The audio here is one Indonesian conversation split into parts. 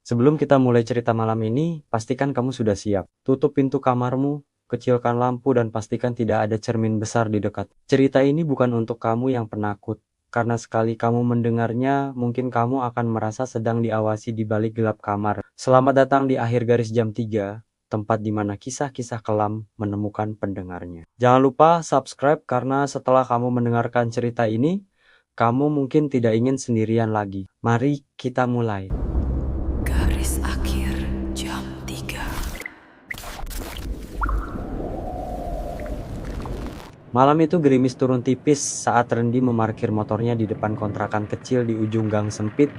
Sebelum kita mulai cerita malam ini, pastikan kamu sudah siap. Tutup pintu kamarmu, kecilkan lampu dan pastikan tidak ada cermin besar di dekat. Cerita ini bukan untuk kamu yang penakut, karena sekali kamu mendengarnya, mungkin kamu akan merasa sedang diawasi di balik gelap kamar. Selamat datang di akhir garis jam 3, tempat di mana kisah-kisah kelam menemukan pendengarnya. Jangan lupa subscribe karena setelah kamu mendengarkan cerita ini, kamu mungkin tidak ingin sendirian lagi. Mari kita mulai. Garis akhir jam 3. Malam itu gerimis turun tipis saat Randy memarkir motornya di depan kontrakan kecil di ujung gang sempit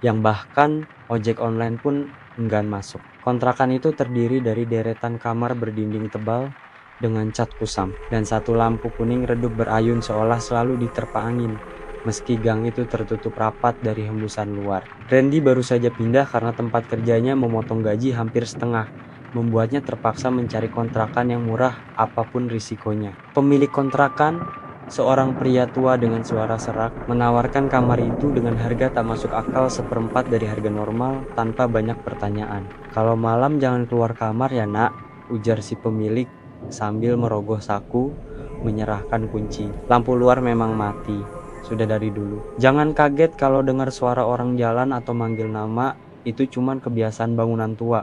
yang bahkan ojek online pun enggan masuk. Kontrakan itu terdiri dari deretan kamar berdinding tebal dengan cat kusam dan satu lampu kuning redup berayun seolah selalu diterpa angin. Meski gang itu tertutup rapat dari hembusan luar. Randy baru saja pindah karena tempat kerjanya memotong gaji hampir setengah, membuatnya terpaksa mencari kontrakan yang murah apapun risikonya. Pemilik kontrakan, seorang pria tua dengan suara serak, menawarkan kamar itu dengan harga tak masuk akal seperempat dari harga normal tanpa banyak pertanyaan. "Kalau malam jangan keluar kamar ya nak," ujar si pemilik sambil merogoh saku menyerahkan kunci. "Lampu luar memang mati, sudah dari dulu. Jangan kaget kalau dengar suara orang jalan atau manggil nama, itu cuman kebiasaan bangunan tua."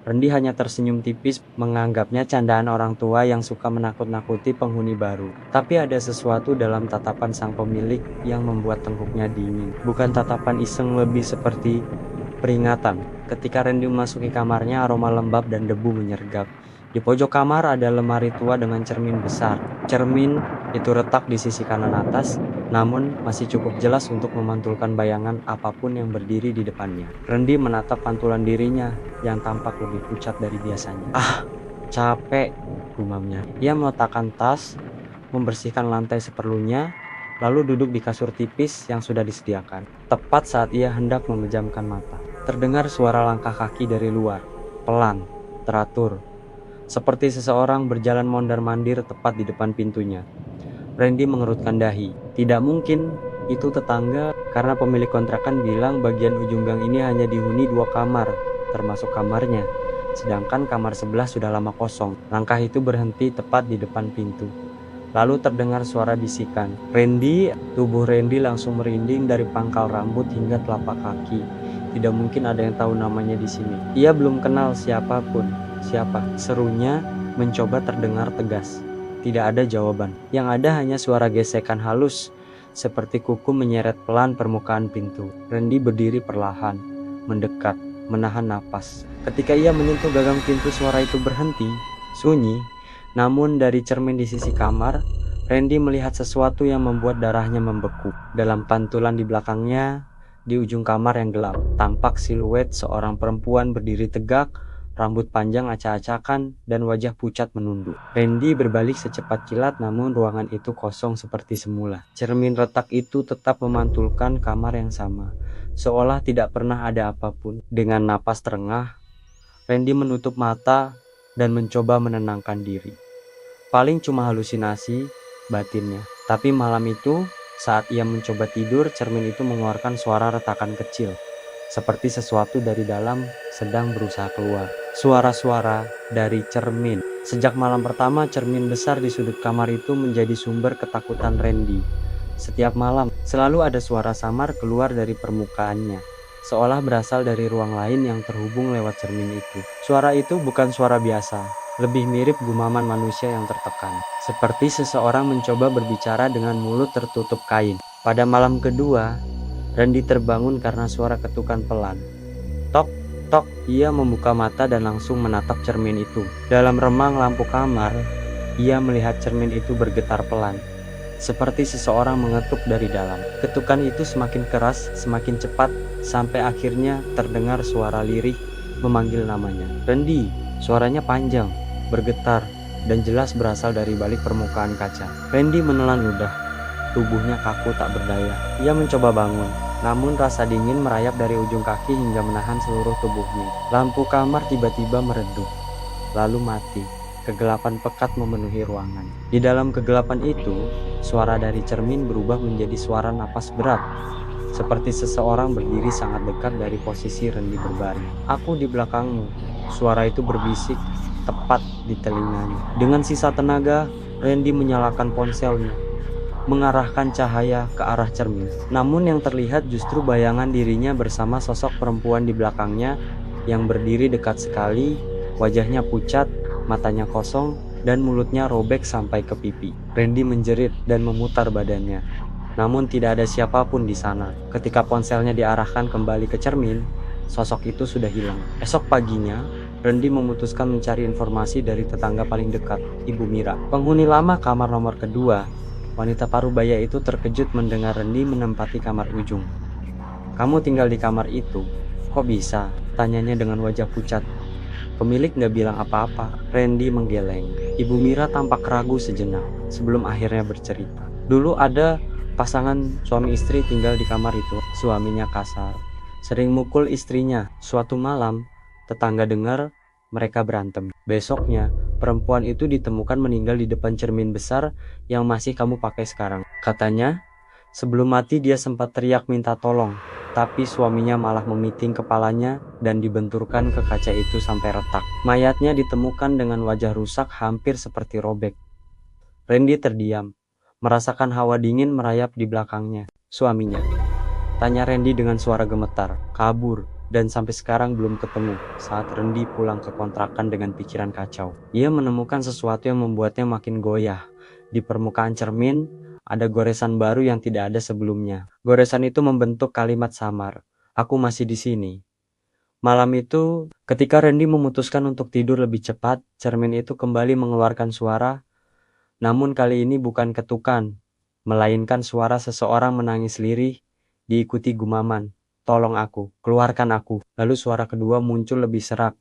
Randy hanya tersenyum tipis menganggapnya candaan orang tua yang suka menakut-nakuti penghuni baru. Tapi ada sesuatu dalam tatapan sang pemilik yang membuat tengkuknya dingin. Bukan tatapan iseng, lebih seperti peringatan. Ketika Randy memasuki kamarnya, aroma lembab dan debu menyergap. Di pojok kamar ada lemari tua dengan cermin besar. Cermin itu retak di sisi kanan atas, namun masih cukup jelas untuk memantulkan bayangan apapun yang berdiri di depannya. Randy menatap pantulan dirinya yang tampak lebih pucat dari biasanya. "Ah, capek," gumamnya. Ia meletakkan tas, membersihkan lantai seperlunya, lalu duduk di kasur tipis yang sudah disediakan. Tepat saat ia hendak memejamkan mata, terdengar suara langkah kaki dari luar, pelan, teratur, seperti seseorang berjalan mondar-mandir tepat di depan pintunya. Randy mengerutkan dahi. Tidak mungkin itu tetangga, karena pemilik kontrakan bilang bagian ujung gang ini hanya dihuni 2 kamar, termasuk kamarnya. Sedangkan kamar sebelah sudah lama kosong. Langkah itu berhenti tepat di depan pintu. Lalu terdengar suara bisikan. Tubuh Randy langsung merinding dari pangkal rambut hingga telapak kaki. Tidak mungkin ada yang tahu namanya di sini. Ia belum kenal siapapun. "Siapa?" serunya mencoba terdengar tegas. Tidak ada jawaban. Yang ada hanya suara gesekan halus, seperti kuku menyeret pelan permukaan pintu. Randy berdiri perlahan, mendekat, menahan napas. Ketika ia menyentuh gagang pintu, suara itu berhenti, sunyi. Namun dari cermin di sisi kamar, Randy melihat sesuatu yang membuat darahnya membeku. Dalam pantulan di belakangnya, di ujung kamar yang gelap, tampak siluet seorang perempuan berdiri tegak, rambut panjang acak-acakan dan wajah pucat menunduk. Randy berbalik secepat kilat, namun ruangan itu kosong seperti semula. Cermin retak itu tetap memantulkan kamar yang sama, seolah tidak pernah ada apapun. Dengan napas terengah, Randy menutup mata dan mencoba menenangkan diri. Paling cuma halusinasi batinnya. Tapi malam itu, saat ia mencoba tidur, cermin itu mengeluarkan suara retakan kecil, seperti sesuatu dari dalam sedang berusaha keluar. Suara-suara dari cermin. Sejak malam pertama, cermin besar di sudut kamar itu menjadi sumber ketakutan Randy. Setiap malam, selalu ada suara samar keluar dari permukaannya, seolah berasal dari ruang lain yang terhubung lewat cermin itu. Suara itu bukan suara biasa, lebih mirip gumaman manusia yang tertekan, seperti seseorang mencoba berbicara dengan mulut tertutup kain. Pada malam kedua, Randy terbangun karena suara ketukan pelan. Tok, tok. Ia membuka mata dan langsung menatap cermin itu. Dalam remang lampu kamar, ia melihat cermin itu bergetar pelan, seperti seseorang mengetuk dari dalam. Ketukan itu semakin keras, semakin cepat, sampai akhirnya terdengar suara lirih memanggil namanya. "Randy!" Suaranya panjang, bergetar, dan jelas berasal dari balik permukaan kaca. Randy menelan ludah. Tubuhnya kaku tak berdaya. Ia mencoba bangun, namun rasa dingin merayap dari ujung kaki hingga menahan seluruh tubuhnya. Lampu kamar tiba-tiba meredup, lalu mati. Kegelapan pekat memenuhi ruangan. Di dalam kegelapan itu, suara dari cermin berubah menjadi suara napas berat, seperti seseorang berdiri sangat dekat dari posisi Randy berbaring. "Aku di belakangmu," suara itu berbisik tepat di telinganya. Dengan sisa tenaga, Randy menyalakan ponselnya, mengarahkan cahaya ke arah cermin. Namun yang terlihat justru bayangan dirinya bersama sosok perempuan di belakangnya yang berdiri dekat sekali, wajahnya pucat, matanya kosong, dan mulutnya robek sampai ke pipi. Randy menjerit dan memutar badannya. Namun tidak ada siapapun di sana. Ketika ponselnya diarahkan kembali ke cermin, sosok itu sudah hilang. Esok paginya, Randy memutuskan mencari informasi dari tetangga paling dekat, Ibu Mira. Penghuni lama kamar nomor kedua, wanita parubaya itu terkejut mendengar Randy menempati kamar ujung. "Kamu tinggal di kamar itu? Kok bisa?" tanyanya dengan wajah pucat. "Pemilik nggak bilang apa-apa." Randy menggeleng. Ibu Mira tampak ragu sejenak sebelum akhirnya bercerita. "Dulu ada pasangan suami istri tinggal di kamar itu. Suaminya kasar, sering mukul istrinya. Suatu malam, tetangga dengar mereka berantem. Besoknya, perempuan itu ditemukan meninggal di depan cermin besar yang masih kamu pakai sekarang. Katanya, sebelum mati dia sempat teriak minta tolong, tapi suaminya malah memiting kepalanya dan dibenturkan ke kaca itu sampai retak. Mayatnya ditemukan dengan wajah rusak hampir seperti robek." Randy terdiam, merasakan hawa dingin merayap di belakangnya. "Suaminya?" tanya Randy dengan suara gemetar. "Kabur, dan sampai sekarang belum ketemu." Saat Randy pulang ke kontrakan dengan pikiran kacau, ia menemukan sesuatu yang membuatnya makin goyah. Di permukaan cermin, ada goresan baru yang tidak ada sebelumnya. Goresan itu membentuk kalimat samar, "Aku masih di sini." Malam itu, ketika Randy memutuskan untuk tidur lebih cepat, cermin itu kembali mengeluarkan suara, namun kali ini bukan ketukan, melainkan suara seseorang menangis lirih, diikuti gumaman, "Tolong aku, keluarkan aku." Lalu suara kedua muncul lebih serak,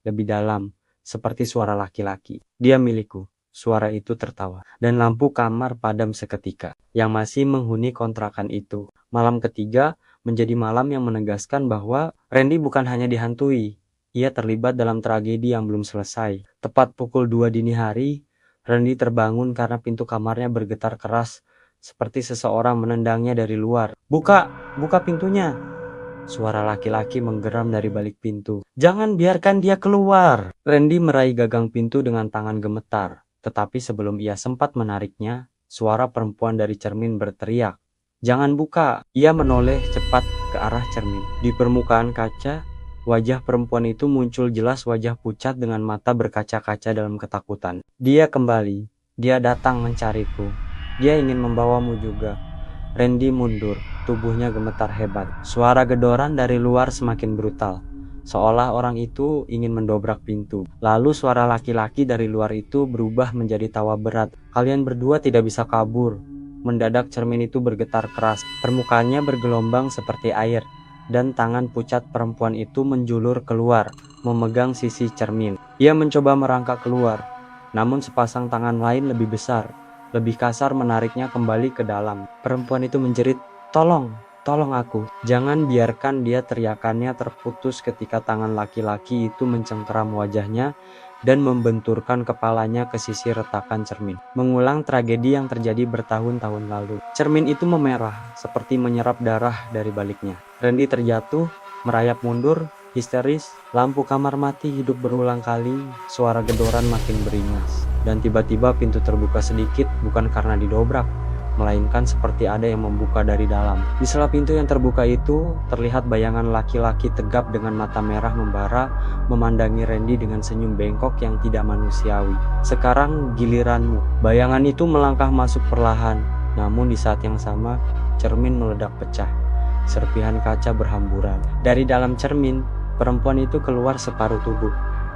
lebih dalam, seperti suara laki-laki. "Dia milikku." Suara itu tertawa, dan lampu kamar padam seketika. Yang masih menghuni kontrakan itu. Malam ketiga menjadi malam yang menegaskan bahwa Randy bukan hanya dihantui, ia terlibat dalam tragedi yang belum selesai. Tepat pukul 2 dini hari, Randy terbangun karena pintu kamarnya bergetar keras, seperti seseorang menendangnya dari luar. "Buka, buka pintunya!" Suara laki-laki menggeram dari balik pintu. "Jangan biarkan dia keluar!" Randy meraih gagang pintu dengan tangan gemetar. Tetapi sebelum ia sempat menariknya, suara perempuan dari cermin berteriak, "Jangan buka!" Ia menoleh cepat ke arah cermin. Di permukaan kaca, wajah perempuan itu muncul jelas, wajah pucat dengan mata berkaca-kaca dalam ketakutan. "Dia kembali. Dia datang mencariku. Dia ingin membawamu juga." Randy mundur, tubuhnya gemetar hebat. Suara gedoran dari luar semakin brutal, seolah orang itu ingin mendobrak pintu. Lalu suara laki-laki dari luar itu berubah menjadi tawa berat. "Kalian berdua tidak bisa kabur." Mendadak cermin itu bergetar keras, permukaannya bergelombang seperti air, dan tangan pucat perempuan itu menjulur keluar, memegang sisi cermin. Ia mencoba merangkak keluar, namun sepasang tangan lain lebih besar, lebih kasar menariknya kembali ke dalam. Perempuan itu menjerit, "Tolong, tolong aku." Jangan biarkan dia, teriakannya terputus ketika tangan laki-laki itu mencengkeram wajahnya dan membenturkan kepalanya ke sisi retakan cermin, mengulang tragedi yang terjadi bertahun-tahun lalu. Cermin itu memerah, seperti menyerap darah dari baliknya. Randy terjatuh, merayap mundur, histeris. Lampu kamar mati hidup berulang kali, suara gedoran makin beringas. Dan tiba-tiba pintu terbuka sedikit, bukan karena didobrak, melainkan seperti ada yang membuka dari dalam. Di sela pintu yang terbuka itu, terlihat bayangan laki-laki tegap dengan mata merah membara, memandangi Randy dengan senyum bengkok yang tidak manusiawi. "Sekarang giliranmu." Bayangan itu melangkah masuk perlahan, namun di saat yang sama, cermin meledak pecah. Serpihan kaca berhamburan. Dari dalam cermin, perempuan itu keluar separuh tubuh,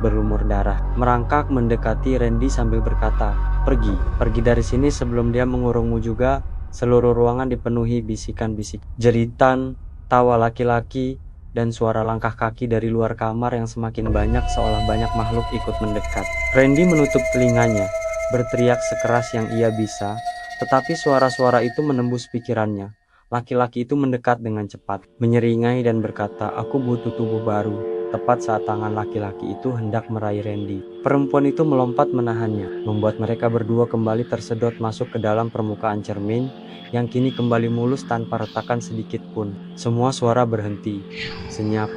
berlumur darah, merangkak mendekati Randy sambil berkata, "Pergi, pergi dari sini sebelum dia mengurungmu juga." Seluruh ruangan dipenuhi bisikan-bisik, jeritan, tawa laki-laki, dan suara langkah kaki dari luar kamar yang semakin banyak, seolah banyak makhluk ikut mendekat. Randy menutup telinganya, berteriak sekeras yang ia bisa, tetapi suara-suara itu menembus pikirannya. Laki-laki itu mendekat dengan cepat, menyeringai dan berkata, "Aku butuh tubuh baru. tepat saat tangan laki-laki itu hendak meraih Randy. Perempuan itu melompat menahannya, membuat mereka berdua kembali tersedot masuk ke dalam permukaan cermin yang kini kembali mulus tanpa retakan sedikit pun. Semua suara berhenti, senyap,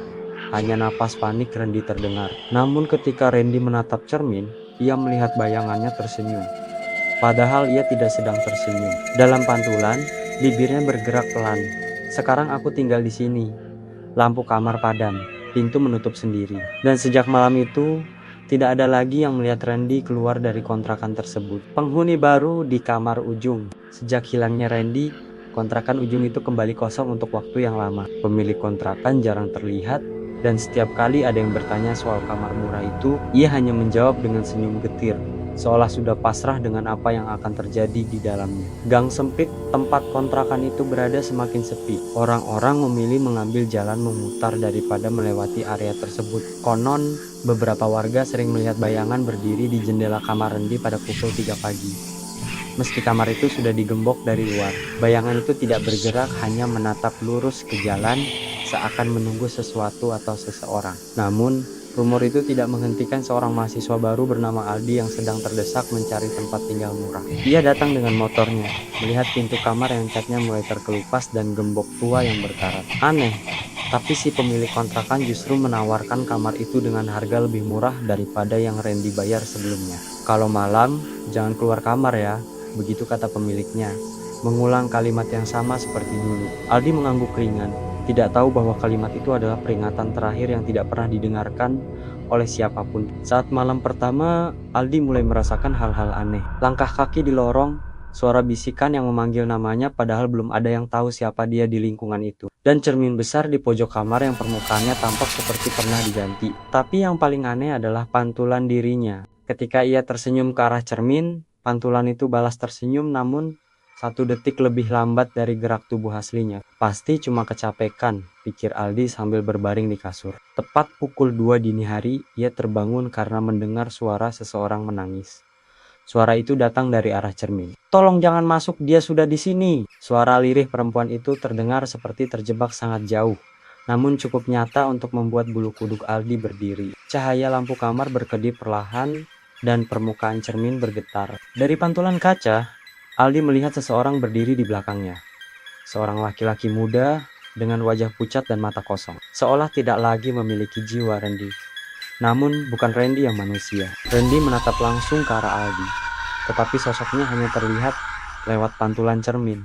hanya napas panik Randy terdengar. Namun ketika Randy menatap cermin, ia melihat bayangannya tersenyum. Padahal ia tidak sedang tersenyum. Dalam pantulan, bibirnya bergerak pelan. Sekarang aku tinggal di sini. Lampu kamar padam, pintu menutup sendiri. Dan sejak malam itu, tidak ada lagi yang melihat Randy keluar dari kontrakan tersebut. Penghuni baru di kamar ujung. Sejak hilangnya Randy, kontrakan ujung itu kembali kosong untuk waktu yang lama. Pemilik kontrakan jarang terlihat, dan setiap kali ada yang bertanya soal kamar murah itu, ia hanya menjawab dengan senyum getir, seolah sudah pasrah dengan apa yang akan terjadi di dalamnya. Gang sempit tempat kontrakan itu berada semakin sepi. Orang-orang memilih mengambil jalan memutar daripada melewati area tersebut. Konon, beberapa warga sering melihat bayangan berdiri di jendela kamar Randy pada pukul 3 pagi. Meski kamar itu sudah digembok dari luar, bayangan itu tidak bergerak, hanya menatap lurus ke jalan, seakan menunggu sesuatu atau seseorang. Namun, rumor itu tidak menghentikan seorang mahasiswa baru bernama Aldi yang sedang terdesak mencari tempat tinggal murah. Ia datang dengan motornya, melihat pintu kamar yang catnya mulai terkelupas dan gembok tua yang berkarat. Aneh, tapi si pemilik kontrakan justru menawarkan kamar itu dengan harga lebih murah daripada yang Randy bayar sebelumnya. Kalau malam, jangan keluar kamar ya, begitu kata pemiliknya, mengulang kalimat yang sama seperti dulu. Aldi mengangguk ringan, tidak tahu bahwa kalimat itu adalah peringatan terakhir yang tidak pernah didengarkan oleh siapapun. Saat malam pertama, Aldi mulai merasakan hal-hal aneh. Langkah kaki di lorong, suara bisikan yang memanggil namanya padahal belum ada yang tahu siapa dia di lingkungan itu. Dan cermin besar di pojok kamar yang permukaannya tampak seperti pernah diganti. Tapi yang paling aneh adalah pantulan dirinya. Ketika ia tersenyum ke arah cermin, pantulan itu balas tersenyum, namun 1 detik lebih lambat dari gerak tubuh aslinya. Pasti cuma kecapekan, pikir Aldi sambil berbaring di kasur. Tepat pukul 2 dini hari, ia terbangun karena mendengar suara seseorang menangis. Suara itu datang dari arah cermin. "Tolong jangan masuk, dia sudah di sini." Suara lirih perempuan itu terdengar seperti terjebak sangat jauh, namun cukup nyata untuk membuat bulu kuduk Aldi berdiri. Cahaya lampu kamar berkedip perlahan, dan permukaan cermin bergetar. Dari pantulan kaca, Aldi melihat seseorang berdiri di belakangnya. Seorang laki-laki muda dengan wajah pucat dan mata kosong, seolah tidak lagi memiliki jiwa Randy. Namun bukan Randy yang manusia. Randy menatap langsung ke arah Aldi, tetapi sosoknya hanya terlihat lewat pantulan cermin.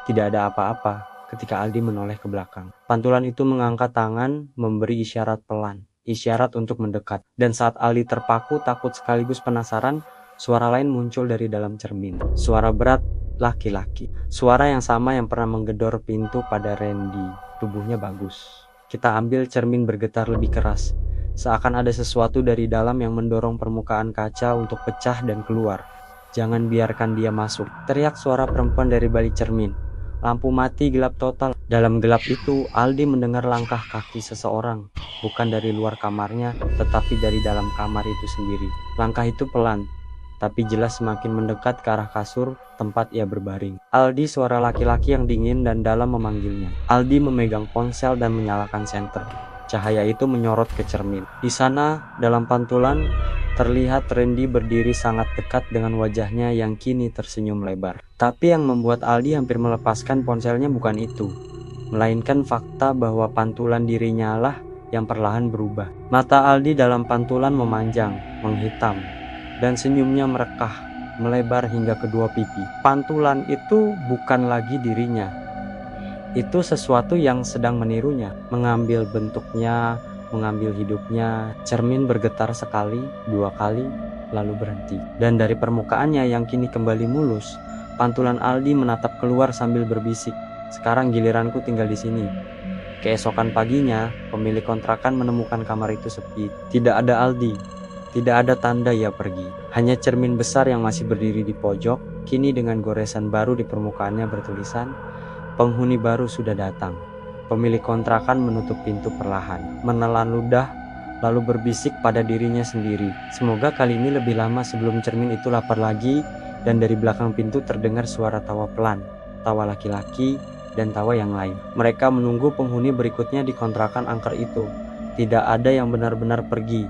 Tidak ada apa-apa ketika Aldi menoleh ke belakang. Pantulan itu mengangkat tangan, memberi isyarat pelan, isyarat untuk mendekat. Dan saat Aldi terpaku, takut sekaligus penasaran, suara lain muncul dari dalam cermin. Suara berat laki-laki. Suara yang sama yang pernah menggedor pintu pada Randy. Tubuhnya bagus. Kita ambil cermin bergetar lebih keras. Seakan ada sesuatu dari dalam yang mendorong permukaan kaca untuk pecah dan keluar. "Jangan biarkan dia masuk," teriak suara perempuan dari balik cermin. Lampu mati, gelap total. Dalam gelap itu, Aldi mendengar langkah kaki seseorang. Bukan dari luar kamarnya, tetapi dari dalam kamar itu sendiri. Langkah itu pelan, tapi jelas semakin mendekat ke arah kasur tempat ia berbaring. "Aldi," suara laki-laki yang dingin dan dalam memanggilnya. Aldi memegang ponsel dan menyalakan senter. Cahaya itu menyorot ke cermin. Di sana, dalam pantulan, terlihat Randy berdiri sangat dekat dengan wajahnya yang kini tersenyum lebar. Tapi yang membuat Aldi hampir melepaskan ponselnya bukan itu, melainkan fakta bahwa pantulan dirinya lah yang perlahan berubah. Mata Aldi dalam pantulan memanjang, menghitam, dan senyumnya merekah, melebar hingga kedua pipi. Pantulan itu bukan lagi dirinya. Itu sesuatu yang sedang menirunya, mengambil bentuknya, mengambil hidupnya. Cermin bergetar sekali, 2 kali, lalu berhenti. Dan dari permukaannya yang kini kembali mulus, pantulan Aldi menatap keluar sambil berbisik, "Sekarang giliranku tinggal di sini." Keesokan paginya, pemilik kontrakan menemukan kamar itu sepi. Tidak ada Aldi. Tidak ada tanda ia pergi. Hanya cermin besar yang masih berdiri di pojok, kini dengan goresan baru di permukaannya bertulisan, "Penghuni baru sudah datang." Pemilik kontrakan menutup pintu perlahan, menelan ludah, lalu berbisik pada dirinya sendiri, "Semoga kali ini lebih lama sebelum cermin itu lapar lagi." Dan dari belakang pintu terdengar suara tawa pelan, tawa laki-laki, dan tawa yang lain. Mereka menunggu penghuni berikutnya di kontrakan angker itu. Tidak ada yang benar-benar pergi.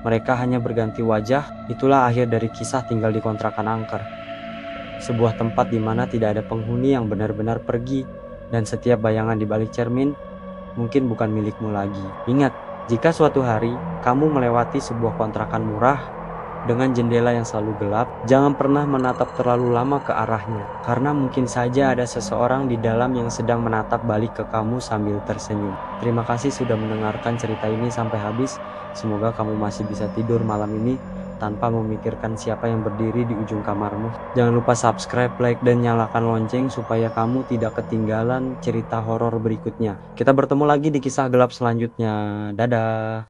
Mereka hanya berganti wajah. Itulah akhir dari kisah tinggal di kontrakan angker. Sebuah tempat di mana tidak ada penghuni yang benar-benar pergi, dan setiap bayangan di balik cermin mungkin bukan milikmu lagi. Ingat, jika suatu hari kamu melewati sebuah kontrakan murah dengan jendela yang selalu gelap, jangan pernah menatap terlalu lama ke arahnya, karena mungkin saja ada seseorang di dalam yang sedang menatap balik ke kamu sambil tersenyum. Terima kasih sudah mendengarkan cerita ini sampai habis. Semoga kamu masih bisa tidur malam ini tanpa memikirkan siapa yang berdiri di ujung kamarmu. Jangan lupa subscribe, like, dan nyalakan lonceng supaya kamu tidak ketinggalan cerita horor berikutnya. Kita bertemu lagi di kisah gelap selanjutnya. Dadah.